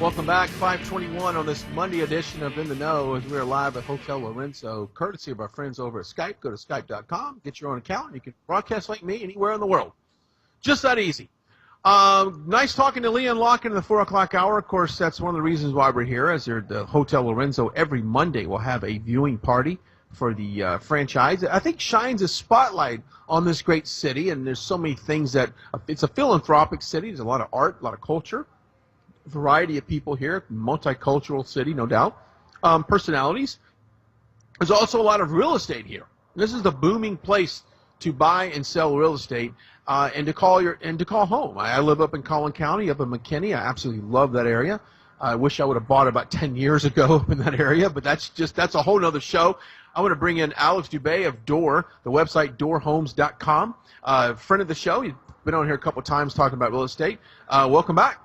Welcome back, 521 on this Monday edition of In the Know as we're live at Hotel Lorenzo, courtesy of our friends over at Skype. Go to Skype.com, get your own account, and you can broadcast like me anywhere in the world. Just that easy. Nice talking to Leon Locken in the 4 o'clock hour. Of course, that's one of the reasons why we're here, as the Hotel Lorenzo every Monday will have a viewing party for the franchise. I think shines a spotlight on this great city, and there's so many things that it's a philanthropic city. There's a lot of art, a lot of culture. Variety of people here, multicultural city, no doubt. Personalities. There's also a lot of real estate here. This is the booming place to buy and sell real estate and to call home. I live up in Collin County, up in McKinney. I absolutely love that area. I wish I would have bought it about 10 years ago up in that area, but that's a whole nother show. I want to bring in Alex Doubet of Door, the website doorhomes.com. Friend of the show. You've been on here a couple times talking about real estate. Welcome back.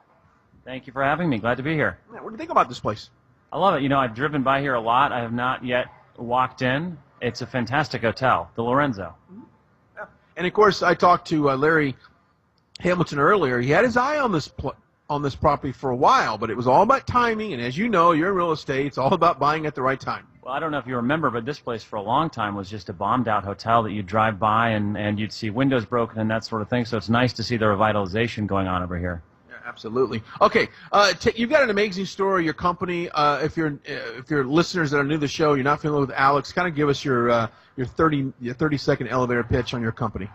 Thank you for having me. Glad to be here. What do you think about this place? I love it. You know, I've driven by here a lot. I have not yet walked in. It's a fantastic hotel, the Lorenzo. Yeah. And, of course, I talked to Larry Hamilton earlier. He had his eye on this property for a while, but it was all about timing. And as you know, you're in real estate. It's all about buying at the right time. Well, I don't know if you remember, but this place for a long time was just a bombed-out hotel that you'd drive by and you'd see windows broken and that sort of thing. So it's nice to see the revitalization going on over here. Absolutely. Okay, you've got an amazing story. Your company. If you're listeners that are new to the show, you're not familiar with Alex. Kind of give us your 30-second elevator pitch on your company.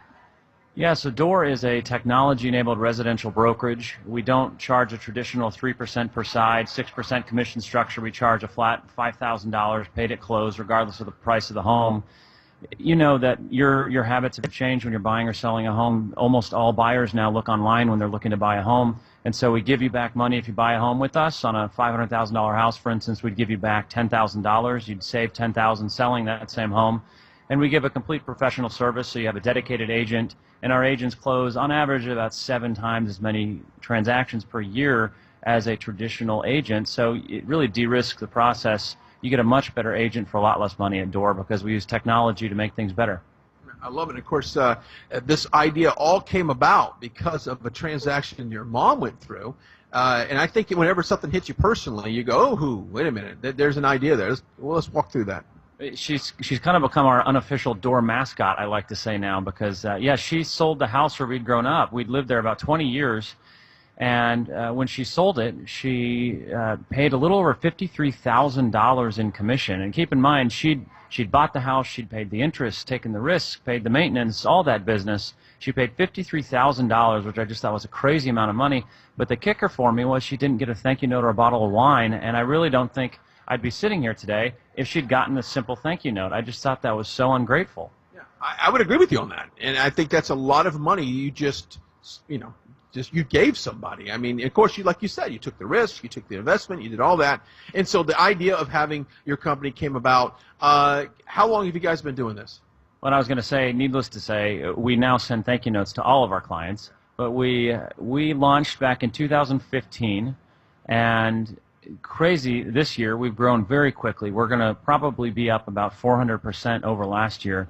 Yeah. So Door is a technology-enabled residential brokerage. We don't charge a traditional 3% per side, 6% commission structure. We charge a flat $5,000 paid at close, regardless of the price of the home. You know that your habits have changed when you're buying or selling a home. Almost all buyers now look online when they're looking to buy a home. And so we give you back money if you buy a home with us. On a $500,000 house, for instance, we'd give you back $10,000. You'd save $10,000 selling that same home. And we give a complete professional service, so you have a dedicated agent. And our agents close, on average, about 7 times as many transactions per year as a traditional agent. So it really de-risks the process. You get a much better agent for a lot less money at Door because we use technology to make things better. I love it. Of course, this idea all came about because of a transaction your mom went through. And I think whenever something hits you personally, you go, oh, wait a minute, there's an idea there. Let's walk through that. She's kind of become our unofficial Door mascot, I like to say now, because, she sold the house where we'd grown up. We'd lived there about 20 years. And when she sold it, she paid a little over $53,000 in commission. And keep in mind, she'd bought the house, she'd paid the interest, taken the risk, paid the maintenance, all that business. She paid $53,000, which I just thought was a crazy amount of money. But the kicker for me was she didn't get a thank you note or a bottle of wine. And I really don't think I'd be sitting here today if she'd gotten a simple thank you note. I just thought that was so ungrateful. Yeah, I would agree with you on that. And I think that's a lot of money you just you gave somebody. I mean, of course, like you said, you took the risk, you took the investment, you did all that. And so the idea of having your company came about. How long have you guys been doing this? Well, I was going to say, needless to say, we now send thank you notes to all of our clients. But we launched back in 2015, and crazy this year, we've grown very quickly. We're going to probably be up about 400% over last year.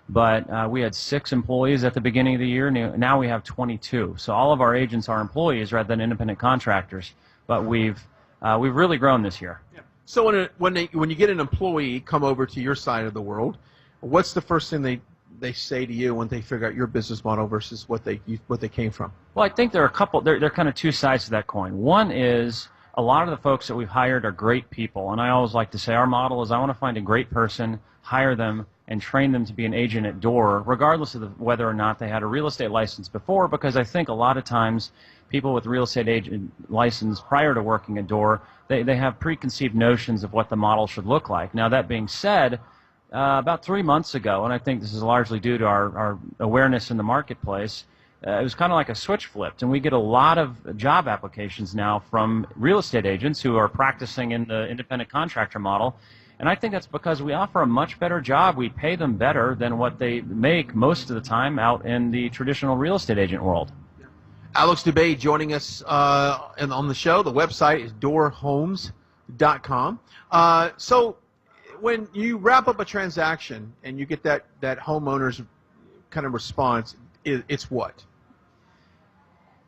But we had 6 employees at the beginning of the year. Now we have 22. So all of our agents are employees rather than independent contractors. But we've really grown this year. Yeah. So when you get an employee come over to your side of the world, what's the first thing they say to you when they figure out your business model versus what they came from? Well, I think there are a couple. There are kind of 2 sides to that coin. One is a lot of the folks that we've hired are great people, and I always like to say our model is I want to find a great person, hire them, and train them to be an agent at Door, regardless of whether or not they had a real estate license before, because I think a lot of times people with real estate agent license prior to working at Door, they have preconceived notions of what the model should look like. Now, that being said, about 3 months ago, and I think this is largely due to our awareness in the marketplace, it was kind of like a switch flipped, and we get a lot of job applications now from real estate agents who are practicing in the independent contractor model. And I think that's because we offer a much better job. We pay them better than what they make most of the time out in the traditional real estate agent world. Alex Doubet joining us on the show. The website is doorhomes.com. So when you wrap up a transaction and you get that homeowner's kind of response, it's what?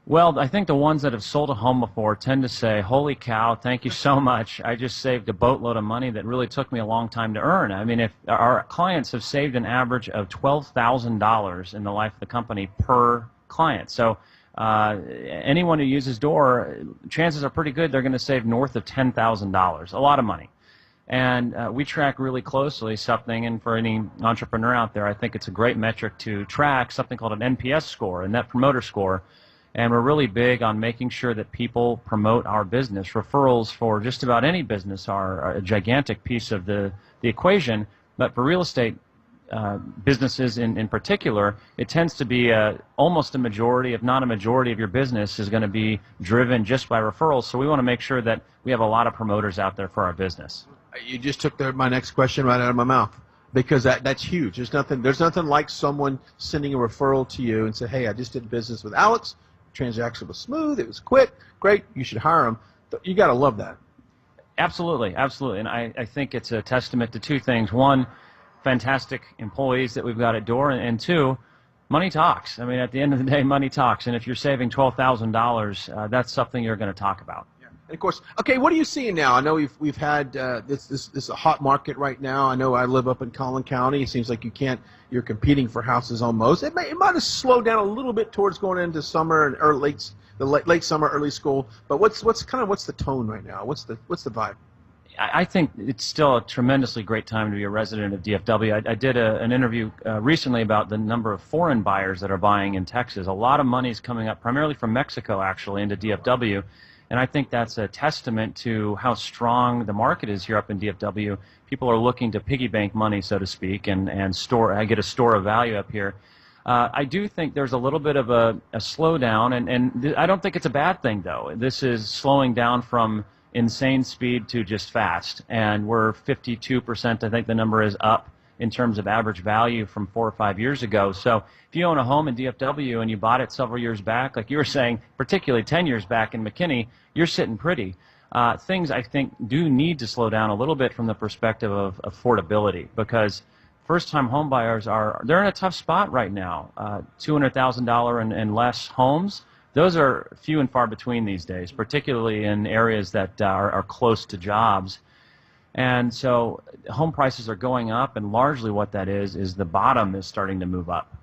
Well, I think the ones that have sold a home before tend to say, holy cow, thank you so much. I just saved a boatload of money that really took me a long time to earn. I mean, if our clients have saved an average of $12,000 in the life of the company per client. So anyone who uses Door, chances are pretty good they're going to save north of $10,000, a lot of money. And we track really closely something, and for any entrepreneur out there, I think it's a great metric to track, something called an NPS score, a Net Promoter Score. And we're really big on making sure that people promote our business. Referrals for just about any business are a gigantic piece of the equation, but for real estate businesses in particular, it tends to be almost a majority, if not a majority, of your business is going to be driven just by referrals. So we want to make sure that we have a lot of promoters out there for our business. You just took my next question right out of my mouth, because that's huge. There's nothing like someone sending a referral to you and say, hey, I just did business with Alex. Transaction was smooth. It was quick. Great. You should hire him. You got to love that. Absolutely, absolutely. And I think it's a testament to two things. One, fantastic employees that we've got at Door, and two, money talks. I mean, at the end of the day, money talks. And if you're saving $12,000, that's something you're going to talk about. And of course, okay, what are you seeing now? I know we've had this a hot market right now. I know I live up in Collin County. It seems like you're competing for houses almost. It might have slowed down a little bit towards going into summer and late summer, early school. But what's the tone right now? What's the vibe? I think it's still a tremendously great time to be a resident of DFW. I did an interview recently about the number of foreign buyers that are buying in Texas. A lot of money is coming up, primarily from Mexico, actually, into DFW. And I think that's a testament to how strong the market is here up in DFW. People are looking to piggy bank money, so to speak, and get a store of value up here. I do think there's a little bit of a slowdown, and I don't think it's a bad thing, though. This is slowing down from insane speed to just fast, and we're 52%, I think the number is, up in terms of average value from 4 or 5 years ago. So if you own a home in DFW and you bought it several years back, like you were saying, particularly 10 years back in McKinney, you're sitting pretty. Things, I think, do need to slow down a little bit from the perspective of affordability, because first-time home buyers they're in a tough spot right now. $200,000 and less homes, those are few and far between these days, particularly in areas that are close to jobs. And so home prices are going up, and largely what that is the bottom is starting to move up.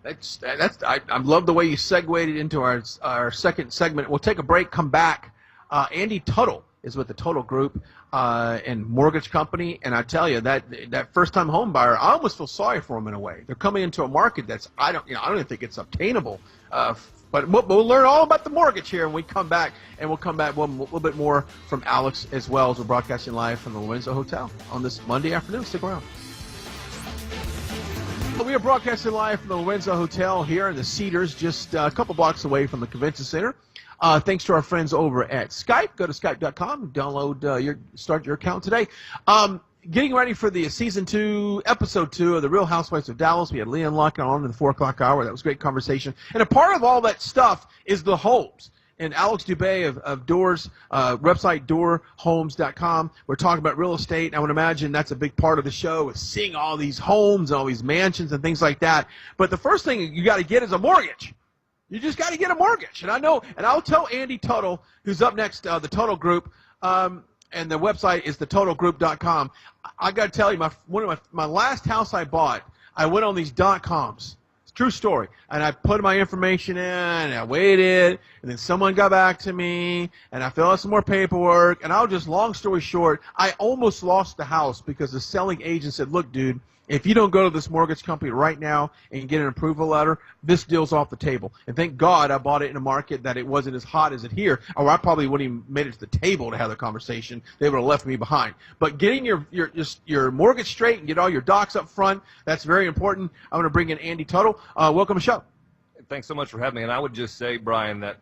I love the way you segued it into our second segment. We'll take a break, come back. Andy Tuttle is with the Tuttle Group and mortgage company, and I tell you that first-time home buyer, I almost feel sorry for them in a way. They're coming into a market that's I don't even think it's obtainable. But we'll learn all about the mortgage here when we come back, and we'll come back with a little bit more from Alex as well, as we're broadcasting live from the Lorenzo Hotel on this Monday afternoon. Stick around. We are broadcasting live from the Lorenzo Hotel here in the Cedars, just a couple blocks away from the Convention Center. Thanks to our friends over at Skype. Go to Skype.com, download start your account today. Getting ready for the season 2, episode 2 of the Real Housewives of Dallas. We had Leon Luck on in the 4 o'clock hour. That was a great conversation. And a part of all that stuff is the homes. And Alex Doubet of Doors, website doorhomes.com. We're talking about real estate. I would imagine that's a big part of the show, is seeing all these homes and all these mansions and things like that. But the first thing you got to get is a mortgage. You just got to get a mortgage. And I know, and I'll tell Andy Tuttle, who's up next, the Tuttle Group, and the website is thetotallgroup.com. I got to tell you, my last house I bought, I went on these .coms. It's a true story. And I put my information in, and I waited, and then someone got back to me, and I filled out some more paperwork, and long story short, I almost lost the house because the selling agent said, look, dude, if you don't go to this mortgage company right now and get an approval letter, this deal's off the table. And thank God I bought it in a market that it wasn't as hot as it here, or I probably wouldn't even made it to the table to have the conversation. They would have left me behind. But getting your mortgage straight and get all your docs up front, that's very important. I'm going to bring in Andy Tuttle. Welcome to the show. Thanks so much for having me. And I would just say, Brian, that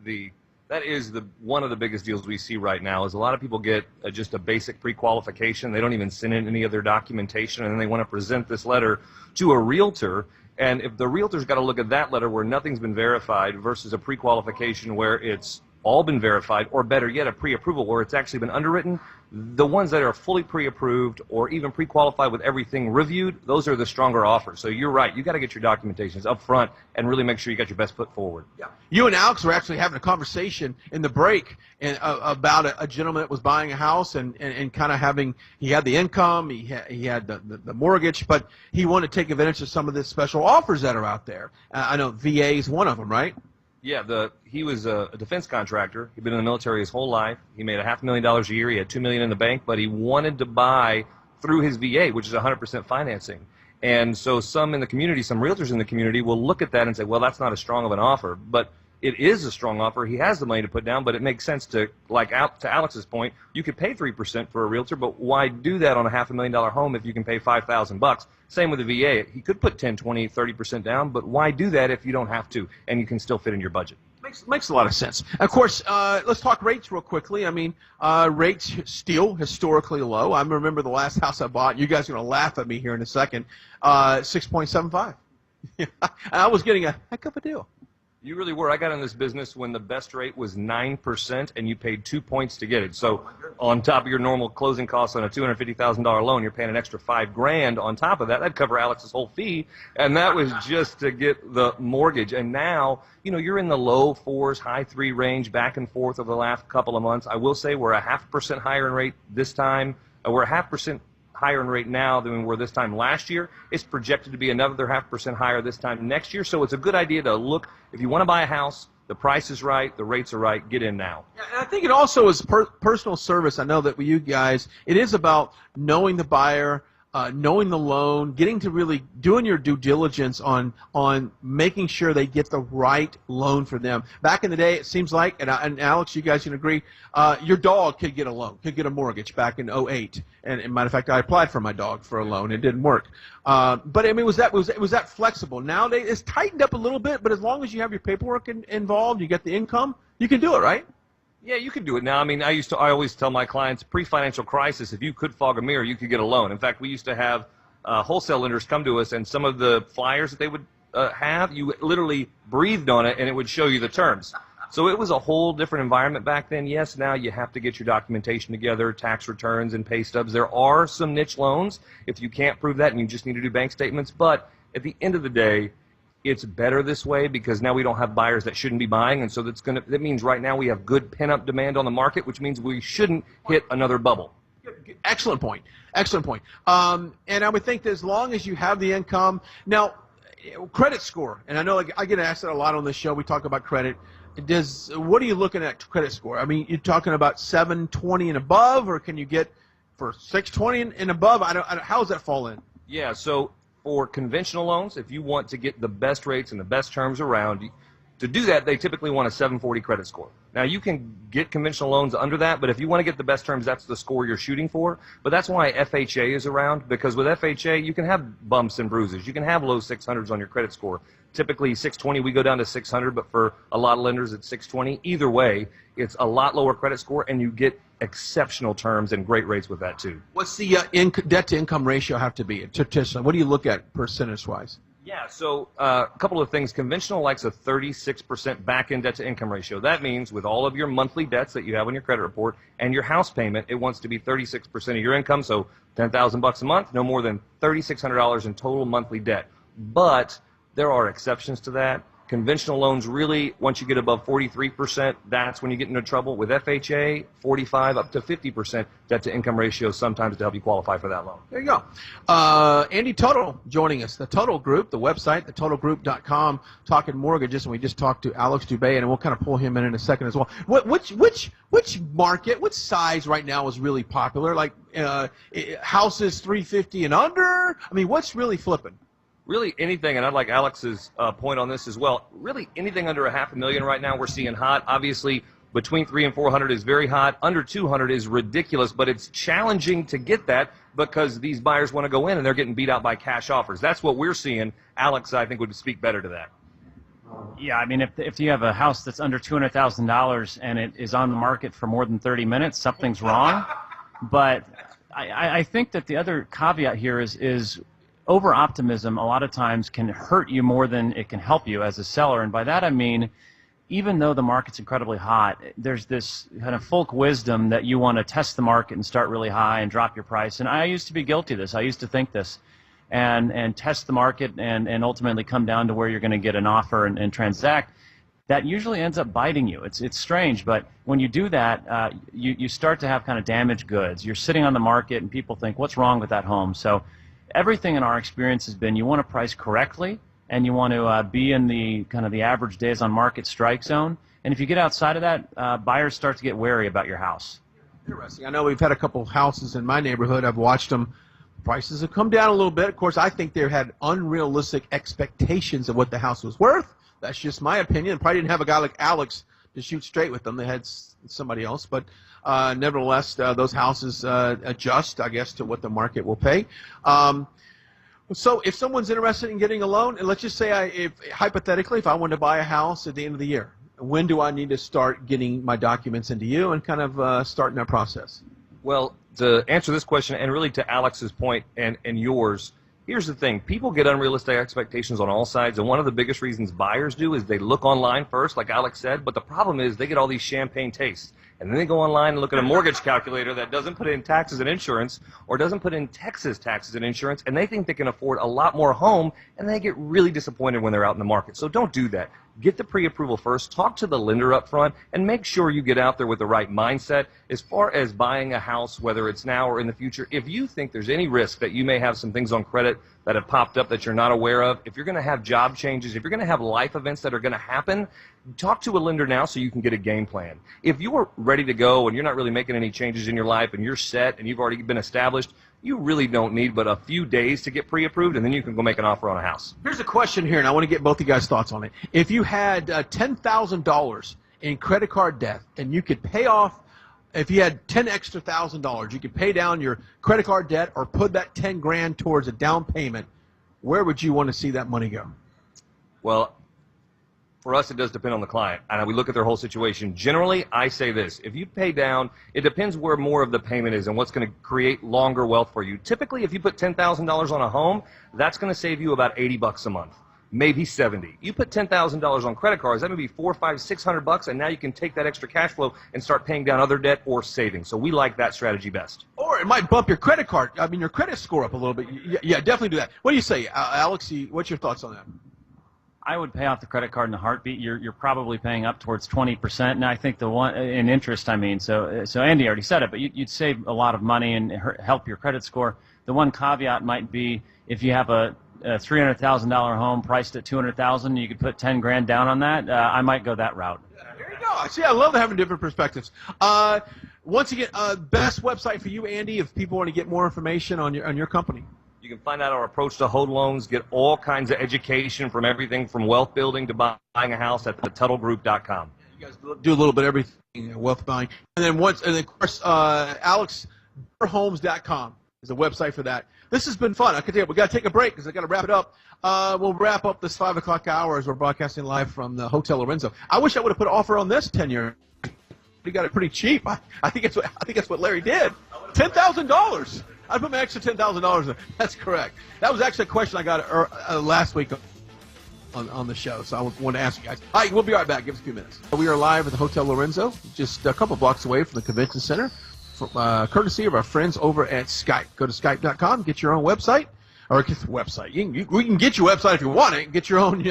that is one of the biggest deals we see right now. Is a lot of people get just a basic pre-qualification. They don't even send in any of their documentation, and then they want to present this letter to a realtor. And if the realtor's got to look at that letter where nothing's been verified versus a pre-qualification where it's all been verified, or better yet, a pre-approval where it's actually been underwritten. The ones that are fully pre-approved or even pre-qualified with everything reviewed, those are the stronger offers. So you're right. You got to get your documentations up front and really make sure you got your best foot forward. Yeah. You and Alex were actually having a conversation in the break about a gentleman that was buying a house and kind of having, he had the income, he had the mortgage, but he wanted to take advantage of some of the special offers that are out there. I know VA is one of them, right? Yeah, he was a defense contractor. He'd been in the military his whole life. He made $500,000 a year. He had $2 million in the bank, but he wanted to buy through his VA, which is 100% financing. And so some in the community, some realtors in the community will look at that and say, well, that's not as strong of an offer. But it is a strong offer. He has the money to put down, but it makes sense to, like out to Alex's point, you could pay 3% for a realtor, but why do that on a $500,000 home if you can pay $5,000? Same with the VA. He could put 10, 20, 30% down, but why do that if you don't have to and you can still fit in your budget? Makes a lot of sense. Of course, let's talk rates real quickly. I mean, rates still historically low. I remember the last house I bought. You guys are going to laugh at me here in a second. 6.75. I was getting a heck of a deal. You really were. I got in this business when the best rate was 9% and you paid 2 points to get it. So on top of your normal closing costs on a $250,000 loan, you're paying an extra $5,000 on top of that. That'd cover Alex's whole fee, and that was just to get the mortgage. And now, you know, you're in the low 4s, high 3 range, back and forth over the last couple of months. I will say we're a 0.5% higher in rate this time. We're a 0.5% higher in rate now than we were this time last year. It's projected to be another 0.5% higher this time next year. So it's a good idea to look, if you want to buy a house, the price is right, the rates are right, get in now. Yeah, and I think it also is personal service. I know that with you guys, it is about knowing the buyer, knowing the loan, getting to really doing your due diligence on making sure they get the right loan for them. Back in the day, it seems like, and Alex, you guys can agree, your dog could get a loan, could get a mortgage back in '08. And as a matter of fact, I applied for my dog for a loan. It didn't work. But I mean, was that flexible? Nowadays, it's tightened up a little bit, but as long as you have your paperwork involved, you get the income, you can do it, right? Yeah, you can do it now. I mean, I always tell my clients, pre-financial crisis, if you could fog a mirror, you could get a loan. In fact, we used to have wholesale lenders come to us, and some of the flyers that they would have, you literally breathed on it, and it would show you the terms. So it was a whole different environment back then. Yes, now you have to get your documentation together, tax returns and pay stubs. There are some niche loans if you can't prove that and you just need to do bank statements. But at the end of the day, it's better this way because now we don't have buyers that shouldn't be buying, and so that means right now we have good pent-up demand on the market, which means we shouldn't hit another bubble. Excellent point. Excellent point. And I would think that as long as you have the income, now credit score, and I know I get asked that a lot on this show. We talk about credit. What are you looking at credit score? I mean, you're talking about 720 and above, or can you get for 620 and above? How does that fall in? Yeah. So for conventional loans, if you want to get the best rates and the best terms around, to do that, they typically want a 740 credit score. Now, you can get conventional loans under that, but if you want to get the best terms, that's the score you're shooting for. But that's why FHA is around, because with FHA, you can have bumps and bruises. You can have low 600s on your credit score. Typically, 620, we go down to 600, but for a lot of lenders, it's 620. Either way, it's a lot lower credit score, and you get exceptional terms and great rates with that, too. What's the debt-to-income ratio have to be? What do you look at percentage-wise? Yeah, so a couple of things. Conventional likes a 36% back-end debt-to-income ratio. That means with all of your monthly debts that you have on your credit report and your house payment, it wants to be 36% of your income, so $10,000 a month, no more than $3,600 in total monthly debt. But there are exceptions to that. Conventional loans really, once you get above 43%, that's when you get into trouble. With FHA, 45 up to 50% debt-to-income ratio sometimes to help you qualify for that loan. There you go. Andy Tuttle joining us. The Tuttle Group, the website, thetotalgroup.com, talking mortgages, and we just talked to Alex Doubet, and we'll kind of pull him in a second as well. Which market, which size right now is really popular? Like houses 350 and under? I mean, what's really flipping? Really anything, and I'd like Alex's point on this as well, really anything under $500,000 right now we're seeing hot. Obviously, between 300 and 400 is very hot. Under 200 is ridiculous, but it's challenging to get that because these buyers want to go in and they're getting beat out by cash offers. That's what we're seeing. Alex, I think, would speak better to that. Yeah, I mean, if you have a house that's under $200,000 and it is on the market for more than 30 minutes, something's wrong. But I think that the other caveat here is over-optimism a lot of times can hurt you more than it can help you as a seller. And by that I mean, even though the market's incredibly hot, there's this kind of folk wisdom that you want to test the market and start really high and drop your price. And I used to be guilty of this. I used to think this and test the market and ultimately come down to where you're going to get an offer and transact. That usually ends up biting you. It's strange, but when you do that, you start to have kind of damaged goods. You're sitting on the market and people think, what's wrong with that home? So everything in our experience has been you want to price correctly, and you want to be in the kind of the average days on market strike zone. And if you get outside of that, buyers start to get wary about your house. Interesting. I know we've had a couple of houses in my neighborhood. I've watched them. Prices have come down a little bit. Of course, I think they had unrealistic expectations of what the house was worth. That's just my opinion. Probably didn't have a guy like Alex to shoot straight with them. They had somebody else. But nevertheless, those houses adjust, I guess, to what the market will pay. So if someone's interested in getting a loan, and let's just say, hypothetically, if I wanted to buy a house at the end of the year, when do I need to start getting my documents into you and kind of starting that process? Well, to answer this question, and really to Alex's point and yours, here's the thing. People get unrealistic expectations on all sides, and one of the biggest reasons buyers do is they look online first, like Alex said, but the problem is they get all these champagne tastes. And then they go online and look at a mortgage calculator that doesn't put in taxes and insurance or doesn't put in Texas taxes and insurance, and they think they can afford a lot more home, and they get really disappointed when they're out in the market. So don't do that. Get the pre-approval first. Talk to the lender up front, and make sure you get out there with the right mindset. As far as buying a house, whether it's now or in the future, if you think there's any risk that you may have some things on credit that have popped up that you're not aware of, if you're going to have job changes, if you're going to have life events that are going to happen, talk to a lender now so you can get a game plan. If you are ready to go and you're not really making any changes in your life and you're set and you've already been established, you really don't need but a few days to get pre-approved, and then you can go make an offer on a house. Here's a question here, and I want to get both of you guys' thoughts on it. If you had $10,000 in credit card debt and you could pay off, if you had $10,000 extra, you could pay down your credit card debt or put that 10 grand towards a down payment, where would you want to see that money go? Well, for us, it does depend on the client, and we look at their whole situation. Generally, I say this. If you pay down, it depends where more of the payment is and what's going to create longer wealth for you. Typically, if you put $10,000 on a home, that's going to save you about $80 a month, maybe $70. You put $10,000 on credit cards, that may be $400, $500, $600, and now you can take that extra cash flow and start paying down other debt or saving. So we like that strategy best. Or it might bump your credit card, your credit score up a little bit. Yeah, definitely do that. What do you say, Alex? What's your thoughts on that? I would pay off the credit card in a heartbeat. You're probably paying up towards 20%. And I think the one in interest, So Andy already said it, but you'd save a lot of money and help your credit score. The one caveat might be if you have a $300,000 home priced at $200,000, you could put 10 grand down on that. I might go that route. There you go. See, I love having different perspectives. Once again, best website for you, Andy, if people want to get more information on your company. You can find out our approach to home loans, get all kinds of education from everything from wealth building to buying a house at thetuttlegroup.com. You guys do a little bit of everything, wealth buying. And then of course, AlexDoorHomes.com is a website for that. This has been fun. I can tell you, we got to take a break because I got to wrap it up. We'll wrap up this 5 o'clock hour as we're broadcasting live from the Hotel Lorenzo. I wish I would have put an offer on this 10-year. We got it pretty cheap. I think that's what Larry did. $10,000. I put my extra $10,000 in. That's correct. That was actually a question I got last week on the show, so I wanted to ask you guys. All right, we'll be right back. Give us a few minutes. We are live at the Hotel Lorenzo, just a couple blocks away from the convention center, courtesy of our friends over at Skype. Go to Skype.com, get your own website. Or get the website. We can get your website if you want it. Get your own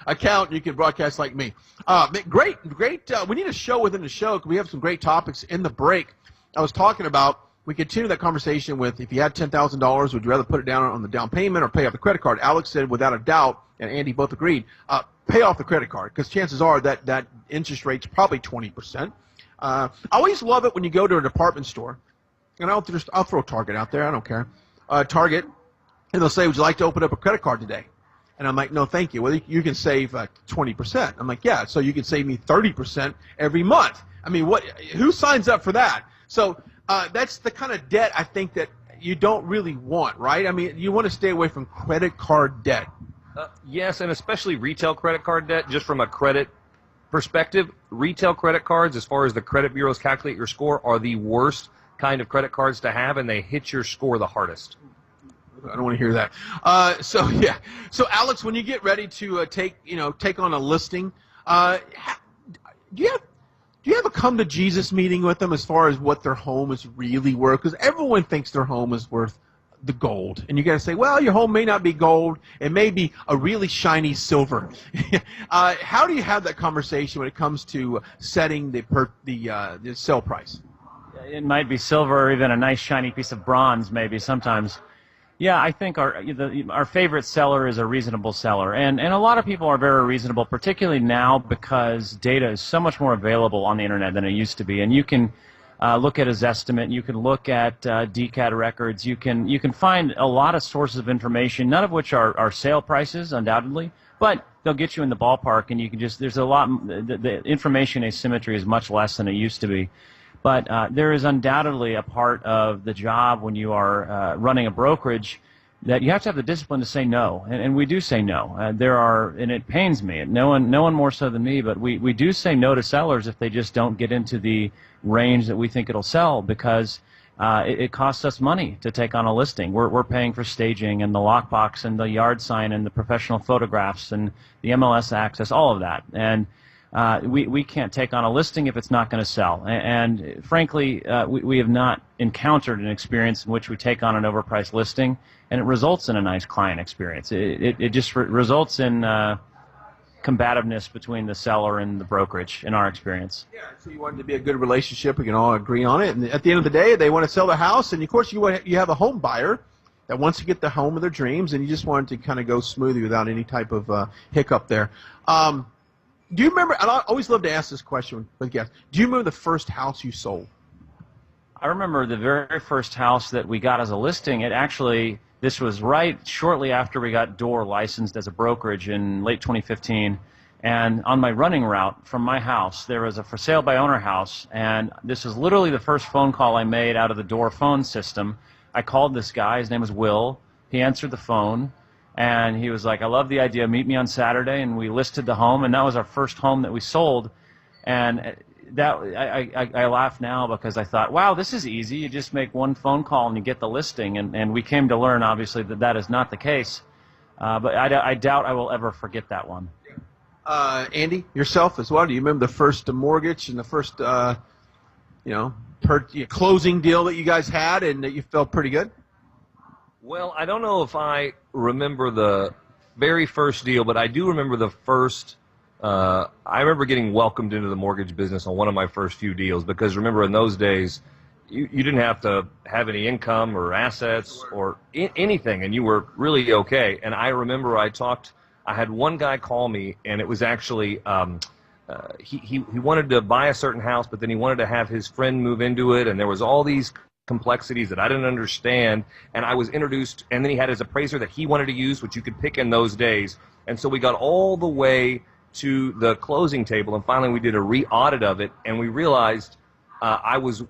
account. You can broadcast like me. Great. We need a show within the show because we have some great topics in the break. I was talking about, we continue that conversation with, if you had $10,000, would you rather put it down on the down payment or pay off the credit card? Alex said, without a doubt, and Andy both agreed, pay off the credit card because chances are that interest rate's probably 20%. I always love it when you go to a department store, and I'll throw Target out there. I don't care. Target. And they'll say, would you like to open up a credit card today? And I'm like, no, thank you. Well, you can save 20%. I'm like, yeah, so you can save me 30% every month. I mean, who signs up for that? So that's the kind of debt I think that you don't really want, right? I mean, you want to stay away from credit card debt. Yes, and especially retail credit card debt, just from a credit perspective. Retail credit cards, as far as the credit bureaus calculate your score, are the worst kind of credit cards to have, and they hit your score the hardest. I don't want to hear that. So Alex, when you get ready to take on a listing, do you have a come to Jesus meeting with them as far as what their home is really worth? Because everyone thinks their home is worth the gold, and you got to say, well, your home may not be gold; it may be a really shiny silver. How do you have that conversation when it comes to setting the sale price? It might be silver or even a nice shiny piece of bronze, maybe sometimes. Yeah, I think our favorite seller is a reasonable seller, and a lot of people are very reasonable, particularly now because data is so much more available on the internet than it used to be, and you can look at his estimate, you can look at DCAD records, you can find a lot of sources of information, none of which are sale prices, undoubtedly, but they'll get you in the ballpark, and you can just there's a lot the information asymmetry is much less than it used to be. But there is undoubtedly a part of the job when you are running a brokerage that you have to have the discipline to say no, and we do say no. And it pains me. No one more so than me, but we do say no to sellers if they just don't get into the range that we think it'll sell, because it costs us money to take on a listing. We're paying for staging and the lockbox and the yard sign and the professional photographs and the MLS access, all of that. And we can't take on a listing if it's not going to sell. And frankly, we have not encountered an experience in which we take on an overpriced listing and it results in a nice client experience. It just results in combativeness between the seller and the brokerage, in our experience. Yeah, so you want it to be a good relationship. We can all agree on it. And at the end of the day, they want to sell their house. And, of course, you have a home buyer that wants to get the home of their dreams, and you just want it to kind of go smoothly without any type of hiccup there. Do you remember, and I always love to ask this question with guests, do you remember the first house you sold? I remember the very first house that we got as a listing. This was right shortly after we got Door licensed as a brokerage in late 2015. And on my running route from my house, there was a for sale by owner house. And this was literally the first phone call I made out of the Door phone system. I called this guy. His name was Will. He answered the phone. And he was like, I love the idea. Meet me on Saturday. And we listed the home. And that was our first home that we sold. And that I laugh now because I thought, wow, this is easy. You just make one phone call and you get the listing. And we came to learn, obviously, that is not the case. But I doubt I will ever forget that one. Andy, yourself as well. Do you remember the first mortgage and the first, closing deal that you guys had and that you felt pretty good? Well, I don't know if I remember the very first deal, but I do remember the first. I remember getting welcomed into the mortgage business on one of my first few deals, because remember in those days, you didn't have to have any income or assets or anything, and you were really okay. And I remember I had one guy call me, and it was actually he wanted to buy a certain house, but then he wanted to have his friend move into it, and there was all these complexities that I didn't understand, and I was introduced, and then he had his appraiser that he wanted to use, which you could pick in those days. And so we got all the way to the closing table, and finally we did a re-audit of it, and we realized I was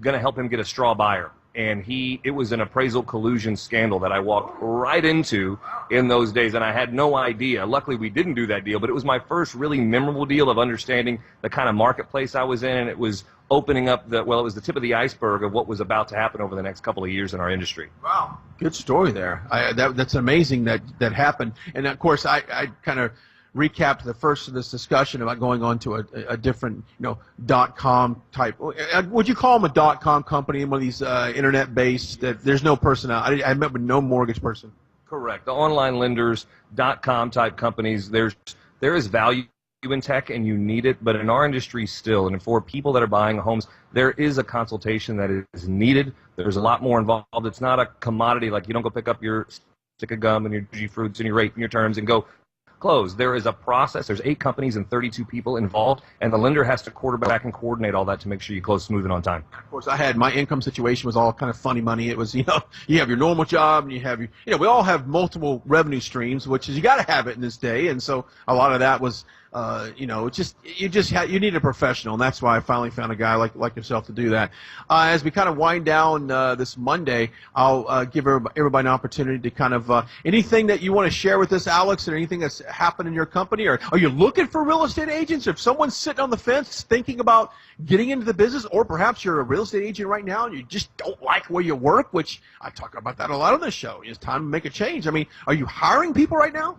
going to help him get a straw buyer. And it was an appraisal collusion scandal that I walked right into in those days, and I had no idea. Luckily, we didn't do that deal, but it was my first really memorable deal of understanding the kind of marketplace I was in, and it was opening up it was the tip of the iceberg of what was about to happen over the next couple of years in our industry. Wow, good story there. That's amazing that happened. And, of course, I kind of recapped the first of this discussion about going on to a different, .com type. Would you call them a .com company, one of these internet-based that there's no personnel? I met with no mortgage person. Correct. The online lenders, .com type companies, there is value in tech and you need it, but in our industry still, and for people that are buying homes, there is a consultation that is needed. There's a lot more involved. It's not a commodity, like you don't go pick up your stick of gum and your G-fruits and your rate and your terms and go close. There is a process. There's 8 companies and 32 people involved, and the lender has to quarterback and coordinate all that to make sure you close smooth and on time. Of course, my income situation was all kind of funny money. It was, you have your normal job, and you have we all have multiple revenue streams, which is you got to have it in this day, and so a lot of that was, you need a professional, and that's why I finally found a guy like yourself to do that. As we kind of wind down this Monday, I'll give everybody an opportunity to kind of anything that you want to share with us, Alex, or anything that's happened in your company, or are you looking for real estate agents? If someone's sitting on the fence thinking about getting into the business, or perhaps you're a real estate agent right now and you just don't like where you work, which I talk about that a lot on this show. It's time to make a change. I mean, are you hiring people right now?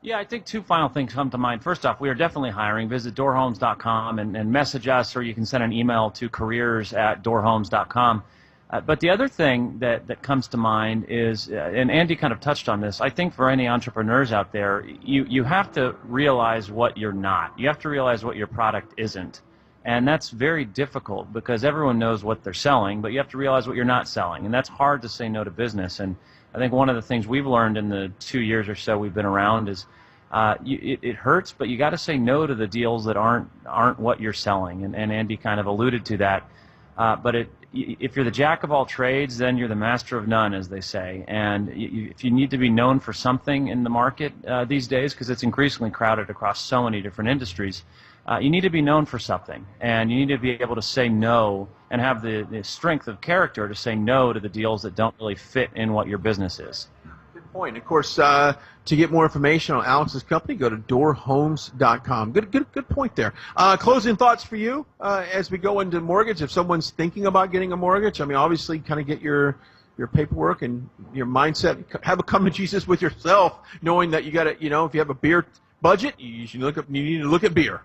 Yeah, I think two final things come to mind. First off, we are definitely hiring. Visit doorhomes.com and message us, or you can send an email to careers@doorhomes.com. But the other thing that comes to mind is, and Andy kind of touched on this, I think for any entrepreneurs out there, you have to realize what you're not. You have to realize what your product isn't. And that's very difficult because everyone knows what they're selling, but you have to realize what you're not selling. And that's hard to say no to business. And I think one of the things we've learned in the 2 years or so we've been around is it hurts, but you got to say no to the deals that aren't what you're selling. And Andy kind of alluded to that. But if you're the jack of all trades, then you're the master of none, as they say. And if you need to be known for something in the market these days, because it's increasingly crowded across so many different industries, you need to be known for something, and you need to be able to say no and have the strength of character to say no to the deals that don't really fit in what your business is. Good point. Of course, to get more information on Alex's company, go to doorhomes.com. Good point there. Closing thoughts for you as we go into mortgage. If someone's thinking about getting a mortgage, I mean, obviously, kind of get your paperwork and your mindset. Have a come to Jesus with yourself, knowing that you got to, if you have a beer budget, you need to look at beer.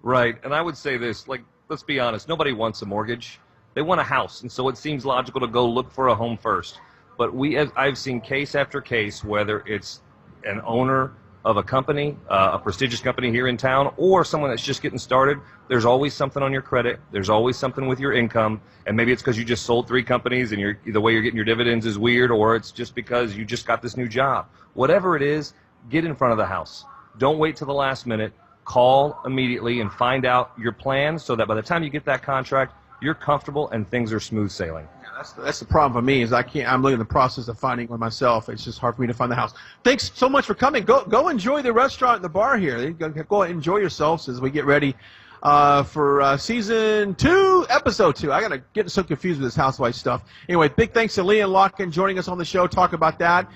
Right, and I would say this, let's be honest, nobody wants a mortgage. They want a house, and so it seems logical to go look for a home first. But I've seen case after case, whether it's an owner of a company, a prestigious company here in town, or someone that's just getting started, there's always something on your credit, there's always something with your income, and maybe it's because you just sold 3 companies and the way you're getting your dividends is weird, or it's just because you just got this new job. Whatever it is, get in front of the house. Don't wait till the last minute. Call immediately and find out your plan so that by the time you get that contract, you're comfortable and things are smooth sailing. Yeah, that's the problem for me is I'm looking at the process of finding one myself. It's just hard for me to find the house. Thanks so much for coming. Go enjoy the restaurant and the bar here. Go enjoy yourselves as we get ready for season 2, episode 2. I gotta get so confused with this housewife stuff. Anyway, big thanks to Leanne Locken joining us on the show. Talk about that.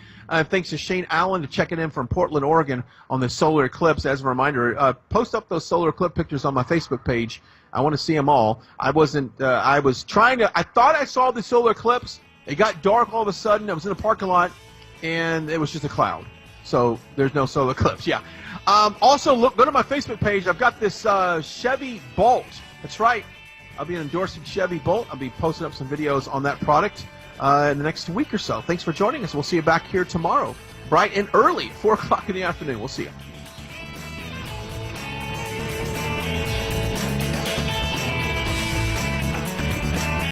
Thanks to Shane Allen to checking in from Portland, Oregon on the solar eclipse. As a reminder, post up those solar eclipse pictures on my Facebook page. I want to see them all. I thought I saw the solar eclipse. It got dark all of a sudden. I was in a parking lot, and it was just a cloud. So there's no solar eclipse. Yeah. Also, go to my Facebook page. I've got this Chevy Bolt. That's right. I'll be endorsing Chevy Bolt. I'll be posting up some videos on that product in the next week or so. Thanks for joining us. We'll see you back here tomorrow, bright and early, 4 o'clock in the afternoon. We'll see you.